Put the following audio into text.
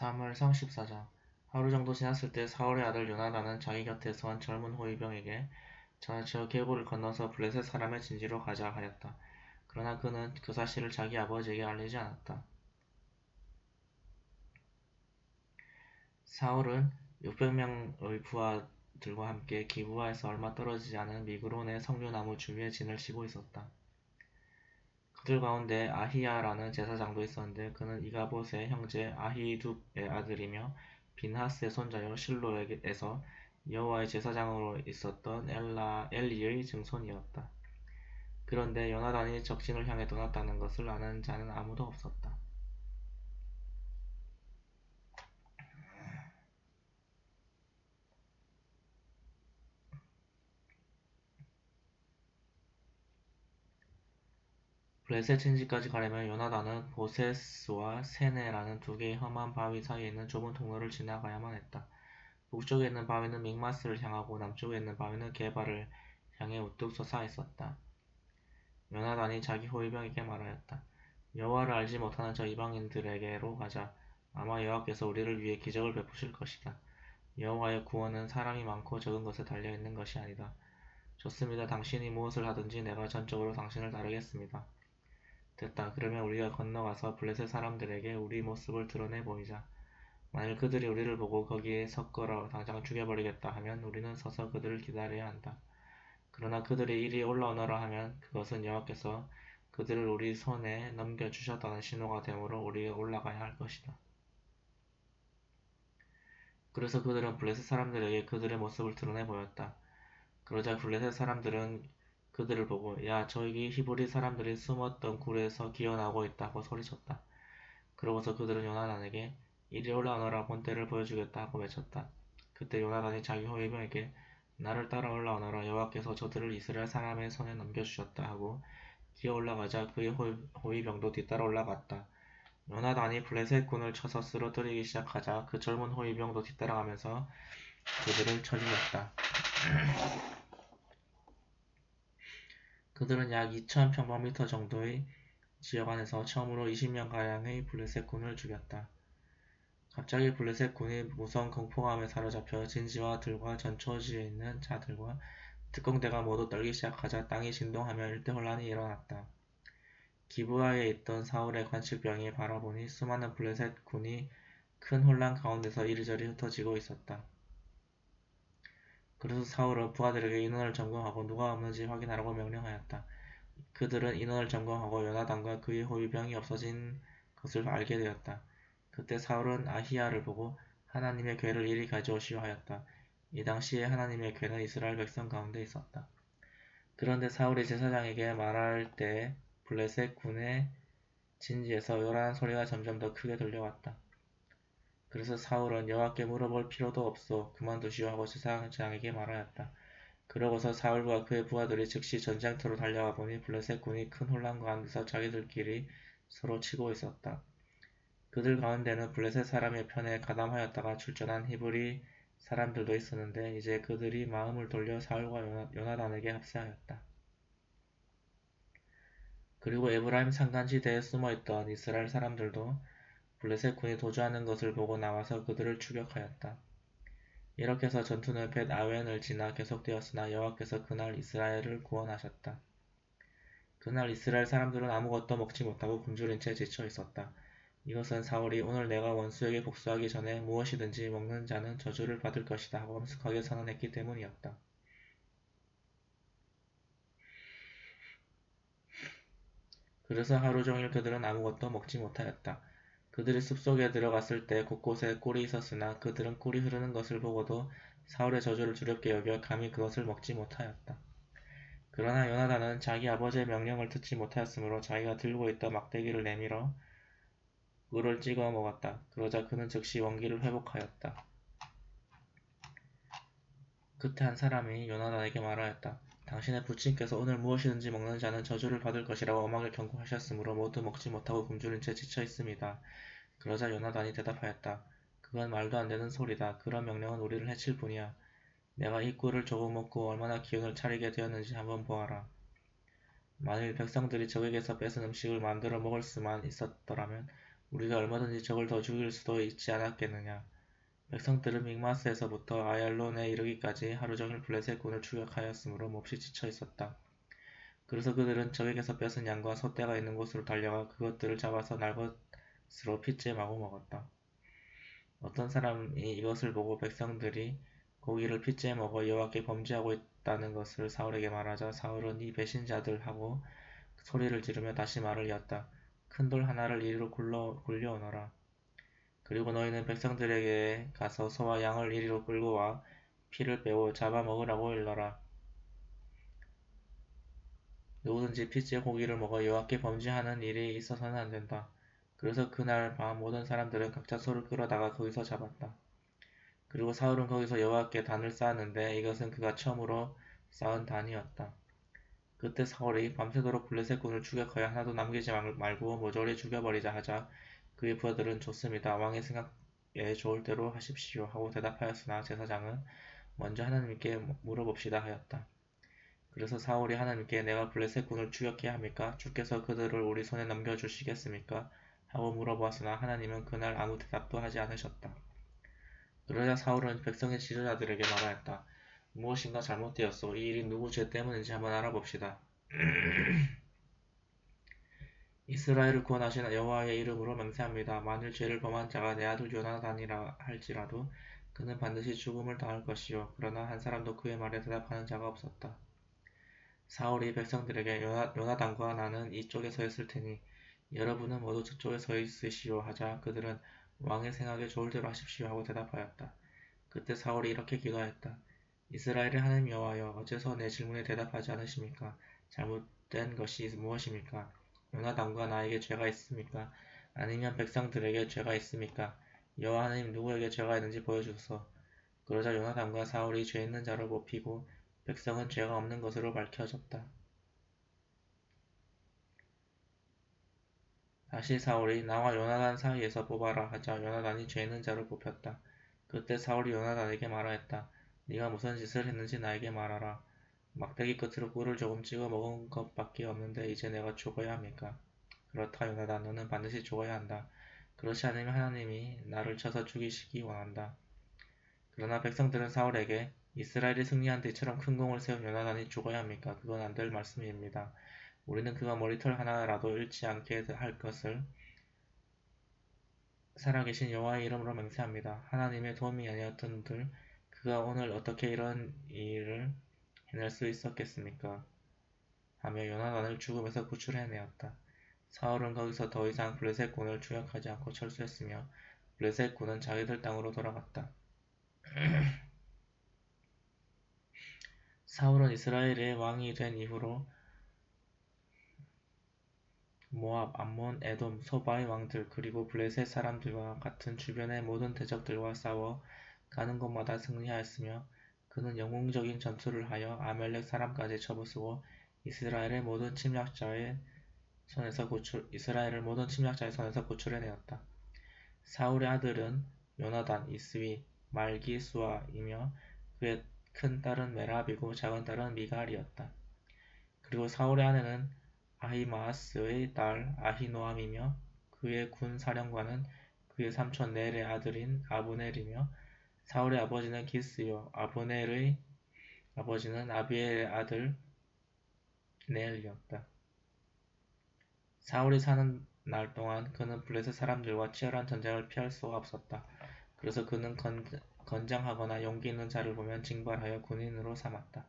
사무엘상 14장. 하루 정도 지났을 때 사울의 아들 요나단은 자기 곁에서 한 젊은 호위병에게 저 계곡을 건너서 블레셋 사람의 진지로 가자 하였다. 그러나 그는 그 사실을 자기 아버지에게 알리지 않았다. 사울은 600명의 부하들과 함께 기브아에서 얼마 떨어지지 않은 미그론의 석류나무 주위에 진을 치고 있었다. 그들 가운데 아히야라는 제사장도 있었는데 그는 이가봇의 형제 아히두의 아들이며 빈하스의 손자요 실로에서 여호와의 제사장으로 있었던 엘리의 증손이었다. 그런데 요나단이 적진을 향해 떠났다는 것을 아는 자는 아무도 없었다. 블레셋 진지까지 가려면 요나단은 보세스와 세네라는 두 개의 험한 바위 사이에 있는 좁은 통로를 지나가야만 했다. 북쪽에 있는 바위는 믹마스를 향하고 남쪽에 있는 바위는 게바를 향해 우뚝 솟아 있었다. 요나단이 자기 호위병에게 말하였다. 여호와를 알지 못하는 저 이방인들에게로 가자. 아마 여호와께서 우리를 위해 기적을 베푸실 것이다. 여호와의 구원은 사람이 많고 적은 것에 달려있는 것이 아니다. 좋습니다. 당신이 무엇을 하든지 내가 전적으로 당신을 따르겠습니다. 됐다. 그러면 우리가 건너가서 블레셋 사람들에게 우리 모습을 드러내 보이자. 만일 그들이 우리를 보고 거기에 섰거라 당장 죽여버리겠다 하면 우리는 서서 그들을 기다려야 한다. 그러나 그들이 이리 올라오너라 하면 그것은 여호와께서 그들을 우리 손에 넘겨주셨다는 신호가 되므로 우리가 올라가야 할 것이다. 그래서 그들은 블레셋 사람들에게 그들의 모습을 드러내 보였다. 그러자 블레셋 사람들은 그들을 보고 야 저기 히브리 사람들이 숨었던 굴에서 기어나오고 있다고 소리쳤다. 그러고서 그들은 요나단에게 이리 올라오너라 본때를 보여주겠다 하고 외쳤다. 그때 요나단이 자기 호위병에게 나를 따라 올라오너라 여호와께서 저들을 이스라엘 사람의 손에 넘겨주셨다 하고 기어 올라가자 그의 호위병도 뒤따라 올라갔다. 요나단이 블레셋 군을 쳐서 쓰러뜨리기 시작하자 그 젊은 호위병도 뒤따라가면서 그들을 처리했다. 그들은 약 2000평방미터 정도의 지역 안에서 처음으로 20명가량의 블레셋 군을 죽였다. 갑자기 블레셋 군이 무서운 공포감에 사로잡혀 진지와 들과 전초지에 있는 자들과 특공대가 모두 떨기 시작하자 땅이 진동하며 일대 혼란이 일어났다. 기브아에 있던 사울의 관측병이 바라보니 수많은 블레셋 군이 큰 혼란 가운데서 이리저리 흩어지고 있었다. 그래서 사울은 부하들에게 인원을 점검하고 누가 없는지 확인하라고 명령하였다. 그들은 인원을 점검하고 요나단과 그의 호위병이 없어진 것을 알게 되었다. 그때 사울은 아히야를 보고 하나님의 궤를 이리 가져오시오 하였다. 이 당시에 하나님의 궤는 이스라엘 백성 가운데 있었다. 그런데 사울이 제사장에게 말할 때 블레셋 군의 진지에서 요란한 소리가 점점 더 크게 들려왔다. 그래서 사울은 여호와께 물어볼 필요도 없소. 그만두시오 하고 제사장에게 말하였다. 그러고서 사울과 그의 부하들이 즉시 전장터로 달려가 보니 블레셋 군이 큰 혼란 가운데서 자기들끼리 서로 치고 있었다. 그들 가운데는 블레셋 사람의 편에 가담하였다가 출전한 히브리 사람들도 있었는데 이제 그들이 마음을 돌려 사울과 요나단에게 합세하였다. 그리고 에브라임 산간지대에 숨어있던 이스라엘 사람들도 블레셋 군이 도주하는 것을 보고 나와서 그들을 추격하였다. 이렇게 해서 전투는 벳 아웬을 지나 계속되었으나 여호와께서 그날 이스라엘을 구원하셨다. 그날 이스라엘 사람들은 아무것도 먹지 못하고 굶주린 채 지쳐 있었다. 이것은 사울이 오늘 내가 원수에게 복수하기 전에 무엇이든지 먹는 자는 저주를 받을 것이다 하고 엄숙하게 선언했기 때문이었다. 그래서 하루 종일 그들은 아무것도 먹지 못하였다. 그들이 숲속에 들어갔을 때 곳곳에 꿀이 있었으나 그들은 꿀이 흐르는 것을 보고도 사울의 저주를 두렵게 여겨 감히 그것을 먹지 못하였다. 그러나 요나단은 자기 아버지의 명령을 듣지 못하였으므로 자기가 들고 있던 막대기를 내밀어 꿀을 찍어 먹었다. 그러자 그는 즉시 원기를 회복하였다. 그때 한 사람이 요나단에게 말하였다. 당신의 부친께서 오늘 무엇이든지 먹는 자는 저주를 받을 것이라고 엄하게 경고하셨으므로 모두 먹지 못하고 굶주린 채 지쳐 있습니다. 그러자 요나단이 대답하였다. 그건 말도 안 되는 소리다. 그런 명령은 우리를 해칠 뿐이야. 내가 이 꿀을 조금 먹고 얼마나 기운을 차리게 되었는지 한번 보아라. 만일 백성들이 적에게서 뺏은 음식을 만들어 먹을 수만 있었더라면 우리가 얼마든지 적을 더 죽일 수도 있지 않았겠느냐. 백성들은 믹마스에서부터 아얄론에 이르기까지 하루 종일 블레셋 군을 추격하였으므로 몹시 지쳐 있었다. 그래서 그들은 적에게서 뺏은 양과 소떼가 있는 곳으로 달려가 그것들을 잡아서 날것으로 핏째 마구 먹었다. 어떤 사람이 이것을 보고 백성들이 고기를 핏째 먹어 여호와께 범죄하고 있다는 것을 사울에게 말하자 사울은 이 배신자들 하고 소리를 지르며 다시 말을 이었다. 큰 돌 하나를 이리로 굴려오너라. 그리고 너희는 백성들에게 가서 소와 양을 이리로 끌고 와 피를 빼고 잡아먹으라고 일러라. 누구든지 핏째 고기를 먹어 여호와께 범죄하는 일이 있어서는 안 된다. 그래서 그날 밤 모든 사람들은 각자 소를 끌어다가 거기서 잡았다. 그리고 사울은 거기서 여호와께 단을 쌓았는데 이것은 그가 처음으로 쌓은 단이었다. 그때 사울이 밤새도록 블레셋 군을 추격하여 하나도 남기지 말고 모조리 죽여버리자 하자 그의 부하들은 좋습니다. 왕의 생각에 좋을 대로 하십시오 하고 대답하였으나 제사장은 먼저 하나님께 물어봅시다 하였다. 그래서 사울이 하나님께 내가 블레셋 군을 추격해야 합니까? 주께서 그들을 우리 손에 넘겨주시겠습니까? 하고 물어보았으나 하나님은 그날 아무 대답도 하지 않으셨다. 그러자 사울은 백성의 지도자들에게 말하였다. 무엇인가 잘못되었소. 이 일이 누구 죄 때문인지 한번 알아봅시다. 이스라엘을 구원하신 여호와의 이름으로 맹세합니다. 만일 죄를 범한 자가 내 아들 요나단이라 할지라도 그는 반드시 죽음을 당할 것이요. 그러나 한 사람도 그의 말에 대답하는 자가 없었다. 사울이 백성들에게 요나단과 나는 이쪽에 서 있을 테니 여러분은 모두 저쪽에 서 있으시오 하자 그들은 왕의 생각에 좋을 대로 하십시오 하고 대답하였다. 그때 사울이 이렇게 기도하였다. 이스라엘의 하나님 여호와여 어째서 내 질문에 대답하지 않으십니까? 잘못된 것이 무엇입니까? 요나단과 나에게 죄가 있습니까? 아니면 백성들에게 죄가 있습니까? 여호와 하나님 누구에게 죄가 있는지 보여주소서. 그러자 요나단과 사울이 죄 있는 자로 뽑히고 백성은 죄가 없는 것으로 밝혀졌다. 다시 사울이 나와 요나단 사이에서 뽑아라 하자 요나단이 죄 있는 자로 뽑혔다. 그때 사울이 요나단에게 말하였다. 네가 무슨 짓을 했는지 나에게 말하라. 막대기 끝으로 꿀을 조금 찍어 먹은 것밖에 없는데 이제 내가 죽어야 합니까? 그렇다 요나단 너는 반드시 죽어야 한다. 그렇지 않으면 하나님이 나를 쳐서 죽이시기 원한다. 그러나 백성들은 사울에게 이스라엘이 승리한 뒤처럼 큰 공을 세운 요나단이 죽어야 합니까? 그건 안 될 말씀입니다. 우리는 그가 머리털 하나라도 잃지 않게 할 것을 살아계신 여호와의 이름으로 맹세합니다. 하나님의 도움이 아니었던들 그가 오늘 어떻게 이런 일을 해낼 수 있었겠습니까? 하며 요나단을 죽음에서 구출해내었다. 사울은 거기서 더 이상 블레셋 군을 추격하지 않고 철수했으며 블레셋 군은 자기들 땅으로 돌아갔다. 사울은 이스라엘의 왕이 된 이후로 모압, 암몬, 에돔, 소바의 왕들 그리고 블레셋 사람들과 같은 주변의 모든 대적들과 싸워 가는 곳마다 승리하였으며 그는 영웅적인 전투를 하여 아멜렉 사람까지 쳐부수고 이스라엘을 모든 침략자의 손에서 구출해내었다. 사울의 아들은 요나단, 이스위, 말기 수아이며 그의 큰 딸은 메랍이고 작은 딸은 미갈이었다. 그리고 사울의 아내는 아히마아스의 딸 아히노암이며 그의 군 사령관은 그의 삼촌 넬의 아들인 아브넬이며 사울의 아버지는 기스요 아브넬의 아버지는 아비엘의 아들 넬이었다. 사울이 사는 날 동안 그는 블레셋 사람들과 치열한 전쟁을 피할 수가 없었다. 그래서 그는 건장하거나 용기 있는 자를 보면 징발하여 군인으로 삼았다.